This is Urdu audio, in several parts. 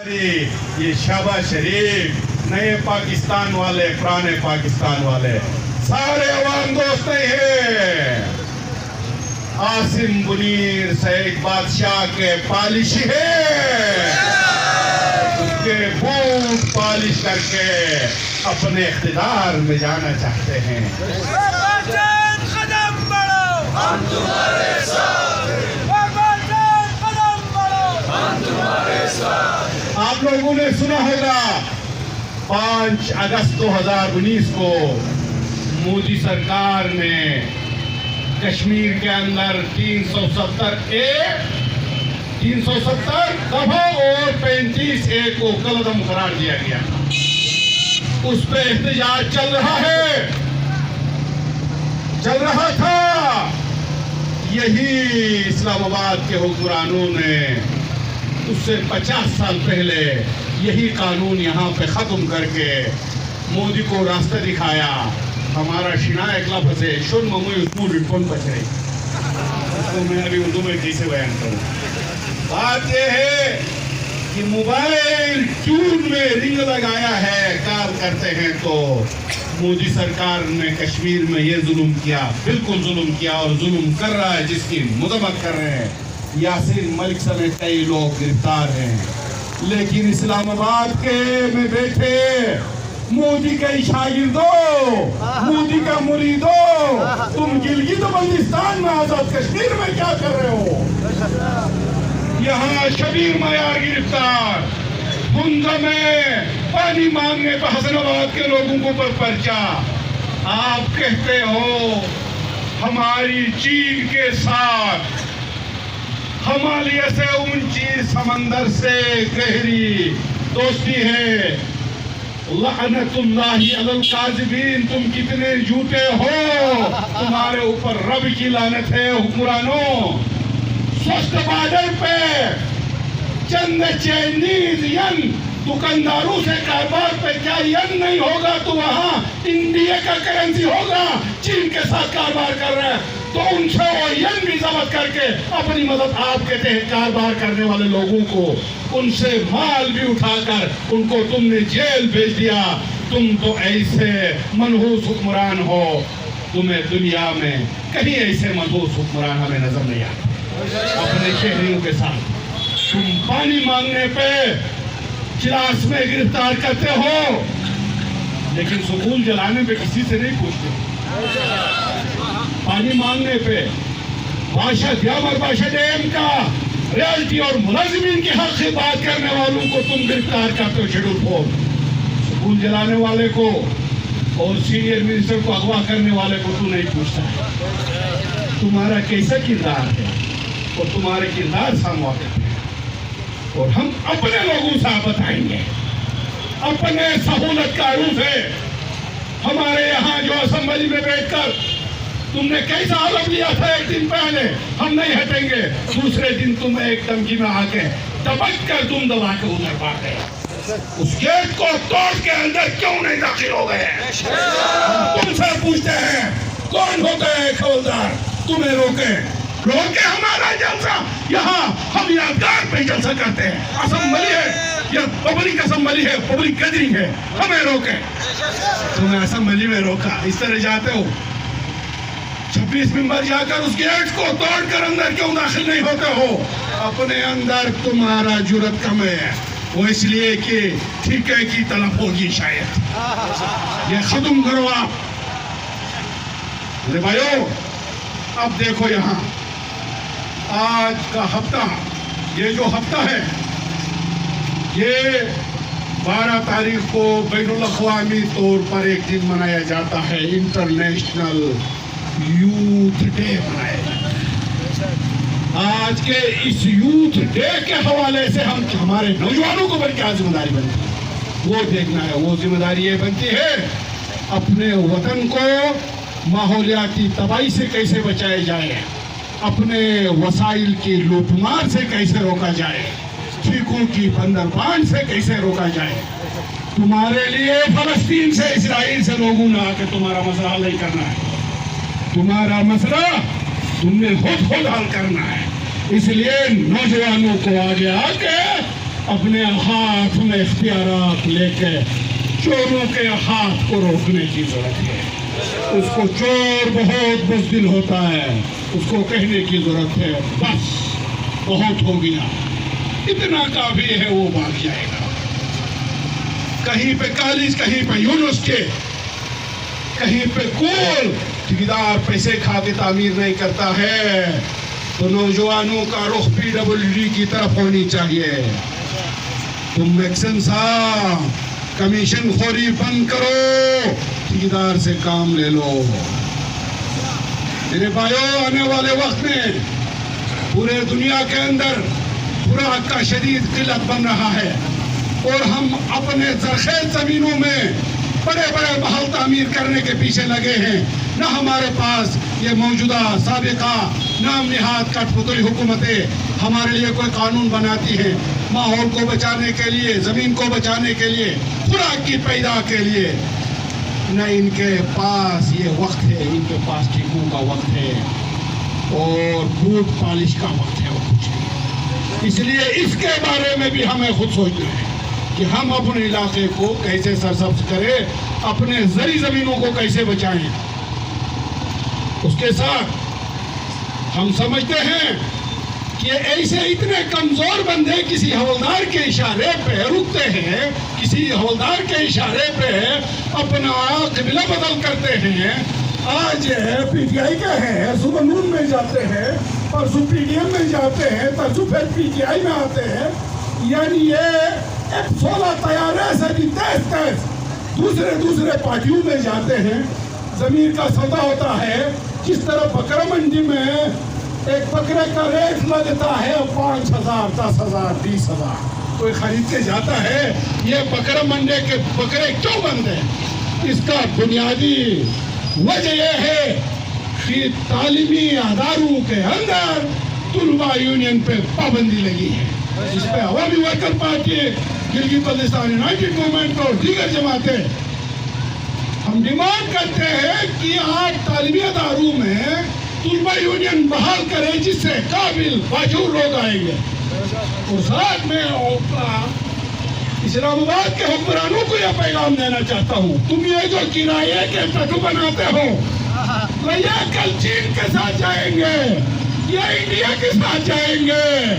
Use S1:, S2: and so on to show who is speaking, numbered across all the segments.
S1: یہ شہباز شریف، نئے پاکستان والے، پرانے پاکستان والے، سارے عوام دوست نہیں ہیں۔ عاصم منیر سعید بادشاہ کے پالشی ہے، اس کے بوٹ پالش کر کے اپنے اقتدار میں جانا چاہتے ہیں۔
S2: قدم بڑھو، ہم تمہارے ساتھ ہیں۔ قدم بڑھو، ہم تمہارے ساتھ۔
S1: آپ لوگوں نے سنا ہوگا 5 اگست 2019 کو مودی سرکار نے کشمیر کے اندر 370 دفعہ اور 35A کو کالعدم قرار دیا گیا۔ اس پہ احتجاج چل رہا تھا۔ یہی اسلام آباد کے حکمرانوں نے اس سے 50 سال پہلے یہی قانون یہاں پہ ختم کر کے مودی کو راستہ دکھایا۔ ہمارا شنا ایک لفظ ہے، شن مموی اسمو رنپن پچھرے، اس کو میں ابھی اردو میں کیسے بیان کروں۔ بات یہ ہے کہ موبائل چون میں رنگ لگایا ہے، کار کرتے ہیں تو مودی سرکار نے کشمیر میں یہ ظلم کیا، بالکل ظلم کیا، اور ظلم کر رہا ہے جس کی مذمت کر رہے ہیں۔ یاسین ملک سمیت کئی لوگ گرفتار ہیں، لیکن اسلام آباد کے میں بیٹھے مودی کے شاگردوں، مودی کا مریدوں، تم گلگت بلتستان میں آزاد کشمیر میں کیا کر رہے ہو؟ یہاں شبیر معیار گرفتار، ہنزا میں پانی مانگنے پہ حسن آباد کے لوگوں کو پر پرچہ۔ آپ کہتے ہو ہماری چین کے ساتھ ہمالیہ سے اونچی، سمندر سے گہری دوستی ہے۔ لعنت اللہ علی الکاذبین، تم کتنے جھوٹے ہو، تمہارے اوپر رب کی لعنت ہے حکمرانوں۔ سوست بارڈر پہ چند چائنیز ین دکانداروں سے کاروبار پہ کیا ین نہیں ہوگا تو وہاں انڈیا کا کرنسی ہوگا۔ چین کے ساتھ کاروبار کر رہے ہیں تو ان سے وہ ین بھی ضبط کر کے اپنی مدد آپ کے تحت کاروبار کرنے والے لوگوں کو ان سے مال بھی اٹھا کر ان کو تم نے جیل بھیج دیا۔ تم تو ایسے منحوس حکمران ہو، تمہیں دنیا میں کہیں ایسے منحوس حکمران ہمیں نظر نہیں آتا۔ اپنے شہریوں کے ساتھ تم پانی مانگنے پہ چلاس میں گرفتار کرتے ہو، لیکن سکول جلانے پہ کسی سے نہیں پوچھتے۔ پانی مانگنے پہ بادشاہ ڈیم کا ریالٹی اور ملازمین کے حق سے بات کرنے والوں کو تم گرفتار کرتے ہو شیڈول 4، سکول جلانے والے کو اور سینئر منسٹر کو اغوا کرنے والے کو تو نہیں پوچھتا۔ تمہارا کیسا کردار ہے اور تمہارے کردار ساموا کرتے ہیں، اور ہم اپنے لوگوں سے بتائیں گے، اپنے سہولت کاروں سے۔ ہمارے یہاں جو اسمبلی میں بیٹھ کر تم نے کیسا حلف لیا تھا ایک دن پہلے، ہم نہیں ہٹیں گے، دوسرے دن تم ایک دمکی میں آ کے دبک کر تم دبا کے ادھر بھاگ گئے۔ اس گیٹ کو توڑ کے اندر کیوں نہیں داخل ہو گئے؟ ہم تم سے پوچھتے ہیں کون ہوتا ہے حوالدار تمہیں روکے ہمارا جلسہ؟ یہاں ہم یادگار پہ جلسہ کرتے ہیں، اسمبلی ہے یا پبلک اسمبلی ہے، پبلک گیدرنگ ہے، ہمیں روکے۔ تمہیں اسمبلی میں روکا، اس طرح جاتے ہو 26 ممبر جا کر اس گیٹ کو توڑ کر اندر کیوں داخل نہیں ہوتے ہو؟ اپنے اندر تمہارا جرات کم ہے، وہ اس لیے کہ ٹھیکے کی طلب ہوگی شاید۔ یہ ختم کرو آپ میرے بھائیو۔ اب دیکھو یہاں آج کا ہفتہ، یہ جو ہفتہ ہے یہ 12 تاریخ کو بین الاقوامی طور پر ایک دن منایا جاتا ہے، انٹرنیشنل یوتھ ڈے منایا جاتا ہے۔ آج کے اس یوتھ ڈے کے حوالے سے ہمارے نوجوانوں کو کیا ذمہ داری بنتی ہے وہ دیکھنا ہے۔ وہ ذمہ داری یہ بنتی ہے اپنے وطن کو ماحولیاتی تباہی سے کیسے بچایا جائے، اپنے وسائل کی لوٹ مار سے کیسے روکا جائے، ٹھیکوں کی بندربان سے کیسے روکا جائے۔ تمہارے لیے فلسطین سے، اسرائیل سے لوگوں نے آ کے تمہارا مسئلہ حل نہیں کرنا ہے، تمہارا مسئلہ تم نے خود حل کرنا ہے۔ اس لیے نوجوانوں کو آگے آ کے اپنے ہاتھ میں اختیارات لے کے چوروں کے ہاتھ کو روکنے کی ضرورت ہے. اس کو چور بہت بزدل ہوتا ہے، اس کو کہنے کی ضرورت ہے بس بہت ہو گیا، اتنا کافی ہے، وہ بھاگ جائے گا. کہیں پہ کالج، کہیں پہ یونیورسٹی، کہیں پہ کول ٹھیکیدار پیسے کھا کے تعمیر نہیں کرتا ہے تو نوجوانوں کا رخ PWD کی طرف ہونی چاہیے. تم میکسن صاحب کمیشن خوری بند کرو، ٹھیکیدار سے کام لے لو. میرے بھائیو، آنے والے وقت میں پورے دنیا کے اندر خوراک کا شدید قلت بن رہا ہے اور ہم اپنے زرخیز زمینوں میں بڑے بڑے محل تعمیر کرنے کے پیچھے لگے ہیں. نہ ہمارے پاس یہ موجودہ سابقہ نام نہاد کٹ پتلی حکومتیں ہمارے لیے کوئی قانون بناتی ہیں ماحول کو بچانے کے لیے، زمین کو بچانے کے لیے، خوراک کی پیدا کے لیے. نہ ان کے پاس یہ وقت ہے، ان کے پاس ٹھیکوں کا وقت ہے اور بوٹ پالش کا وقت ہے، وہ کچھ نہیں. اس لیے اس کے بارے میں بھی ہمیں خود سوچنا ہے کہ ہم اپنے علاقے کو کیسے سرسبز کریں، اپنے زرعی زمینوں کو کیسے بچائیں. اس کے ساتھ ہم سمجھتے ہیں کہ ایسے اتنے کمزور بندے کسی حوالدار کے اشارے پہ رکتے ہیں، کسی حوالدار کے اشارے پہ اپنا قبلہ بدل کرتے ہیں. آج PTI کا ہے، صبح نون میں جاتے ہیں، پرسوں PDM میں جاتے ہیں، پرسوں پھر PTI میں آتے ہیں. یعنی یہ ایک 16 طیارے سے بھی تیز دوسرے پارٹیوں میں جاتے ہیں. زمین کا سودا ہوتا ہے، جس طرح بکرا منڈی میں ایک بکرے کا ریٹ لگتا ہے 5,000 10,000 20,000، کوئی خرید کے جاتا ہے. یہ بکرا منڈی کے بکرے کیوں بند ہیں؟ اس کا بنیادی وجہ یہ ہے کہ تعلیمی اداروں کے اندر طلباء یونین پہ پابندی لگی ہے، جس پہ عوامی worker party, Gilgit Baltistan United movement اور دیگر جماعتیں ہم ڈیمانڈ کرتے ہیں کہ آپ تعلیمی اداروں میں طلباء یونین بحال کریں، جس سے قابل باجور لوگ آئیں گے. اور ساتھ میں اسلام آباد کے حکمرانوں کو یہ پیغام دینا چاہتا ہوں، تم یہ جو کرائے کے ٹٹو بناتے ہو، یہ کل چین کے ساتھ جائیں گے یا انڈیا کے ساتھ جائیں گے.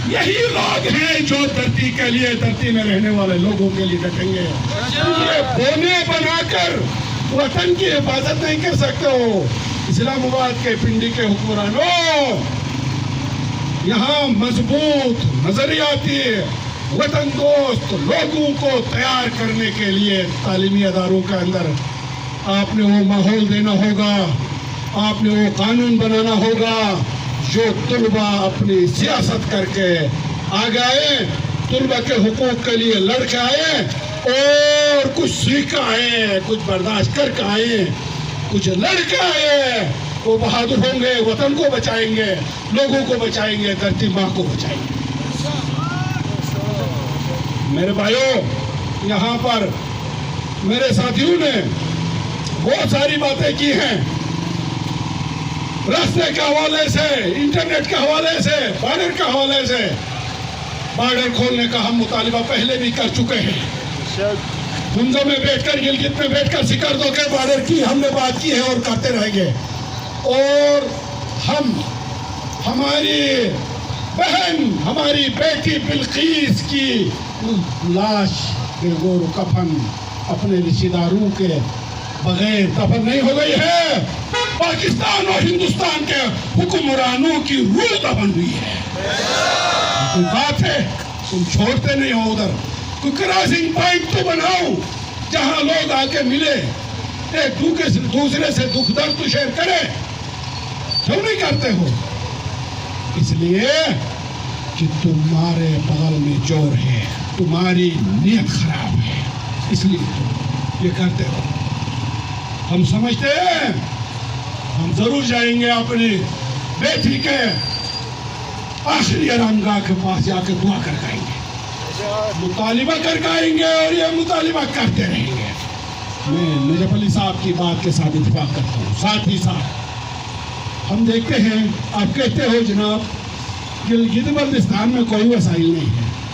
S1: یہی لوگ ہیں جو دھرتی کے لیے، دھرتی میں رہنے والے لوگوں کے لیے ڈٹیں گے. یہ بونے بنا کر وطن کی حفاظت نہیں کر سکتے ہو. اسلام آباد کے پنڈی کے حکمرانوں، یہاں مضبوط نظریاتی وطن دوست لوگوں کو تیار کرنے کے لیے تعلیمی اداروں کے اندر آپ نے وہ ماحول دینا ہوگا، آپ نے وہ قانون بنانا ہوگا جو طلباء اپنی سیاست کر کے آگے آئے، طلباء کے حقوق کے لیے لڑ کے آئے اور کچھ سیکھ آئے، کچھ برداشت کر کے آئے، کچھ لڑ کے آئے. وہ بہادر ہوں گے، وطن کو بچائیں گے، لوگوں کو بچائیں گے، دھرتی ماں کو بچائیں گے. میرے بھائیوں، یہاں پر میرے ساتھیوں نے بہت ساری باتیں کی ہیں، راستے کے حوالے سے، انٹرنیٹ کے حوالے سے، بارڈر کے حوالے سے. بارڈر کھولنے کا ہم مطالبہ پہلے بھی کر چکے ہیں. ہنزو میں بیٹھ کر، گلگت میں بیٹھ کر سکردو کے بارڈر کی ہم نے بات کی ہے اور کرتے رہیں گے. اور ہم ہماری بہن، ہماری بیٹی بلقیس کی لاش کے گور و کفن اپنے رشتہ داروں کے بغیر دفن نہیں ہو گئی ہے. پاکستان اور ہندوستان کے حکمرانوں کی روح دفن ہوئی ہے. کوئی بات ہے، تم چھوڑتے نہیں ہو. ادھر کوئی کراسنگ پوائنٹ تو بناؤ جہاں لوگ آ کے ملے، ایک دوسرے سے دکھ درد تو شیئر کرے. کیوں نہیں کرتے ہو؟ اس لیے کہ تمہارے بغل میں چور ہے، تمہاری نیت خراب ہے، اس لیے تم یہ کرتے ہو. ہم سمجھتے ہیں ہم ضرور جائیں گے اپنی بیٹی کے آخری آرامگاہ کے پاس جا کے دعا کر آئیں گے، مطالبہ کر آئیں گے اور یہ مطالبہ کرتے رہیں گے. میں نجف علی صاحب کی بات کے ساتھ اتفاق کرتا ہوں. ساتھ ہی ساتھ ہم دیکھتے ہیں، آپ کہتے ہو جناب گلگت بلتستان میں کوئی وسائل نہیں ہے.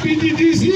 S1: PTDC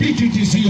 S1: PTDC